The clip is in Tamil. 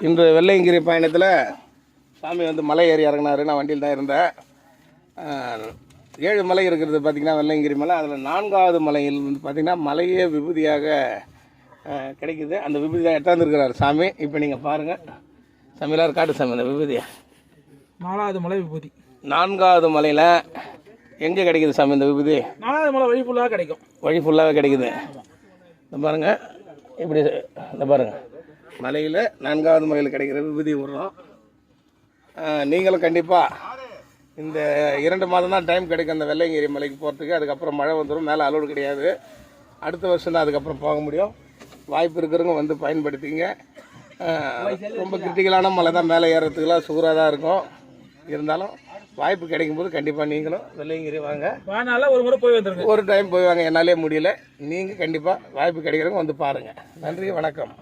இன்று வெள்ளையங்கிரி பயணத்தில் சாமி வந்து மலை ஏறி இறங்கினார். நான் வண்டியில் தான் இருந்தேன். 7 மலை இருக்கிறது பார்த்திங்கன்னா வெள்ளையங்கிரி மலை. அதில் 4வது மலையில் வந்து பார்த்திங்கன்னா மலையே விபூதியாக கிடைக்குது. அந்த விபூதி தான் எட்டாந்துருக்கிறார் சாமி. இப்போ நீங்கள் பாருங்கள் சாமியார் காட்டு சாமி அந்த விபூதியை. 4வது மலை விபூதி. 4வது மலையில் எங்கே கிடைக்குது சாமி இந்த விபூதி? 4வது மலை வழி ஃபுல்லாக கிடைக்கும். வழி ஃபுல்லாகவே கிடைக்குது. இந்த பாருங்கள் இப்படி இந்த பாருங்கள் மலையில் 4வது மலையில் கிடைக்கிற விபூதி விடுறோம். நீங்களும் கண்டிப்பாக இந்த 2 மாதம் தான் டைம் கிடைக்கும் அந்த வெள்ளையங்கிரி மலைக்கு போகிறதுக்கு. அதுக்கப்புறம் மழை வந்துடும், மேலே அலோடு கிடையாது. அடுத்த வருஷம் தான் அதுக்கப்புறம் போக முடியும். வாய்ப்பு இருக்கிறவங்க வந்து பயன்படுத்திங்க. ரொம்ப கிரிட்டிக்கலான மலை தான், மேலே ஏறுறதுக்கெல்லாம் சூறாக தான் இருக்கும். இருந்தாலும் வாய்ப்பு கிடைக்கும் போது கண்டிப்பாக நீங்களும் வெள்ளையங்கிரி வாங்க. ஒரு முறை போய் வந்துருங்க. ஒரு டைம் போய் வாங்க, என்னாலே முடியல. நீங்கள் கண்டிப்பாக வாய்ப்பு கிடைக்கிறவங்க வந்து பாருங்கள். நன்றி, வணக்கம்.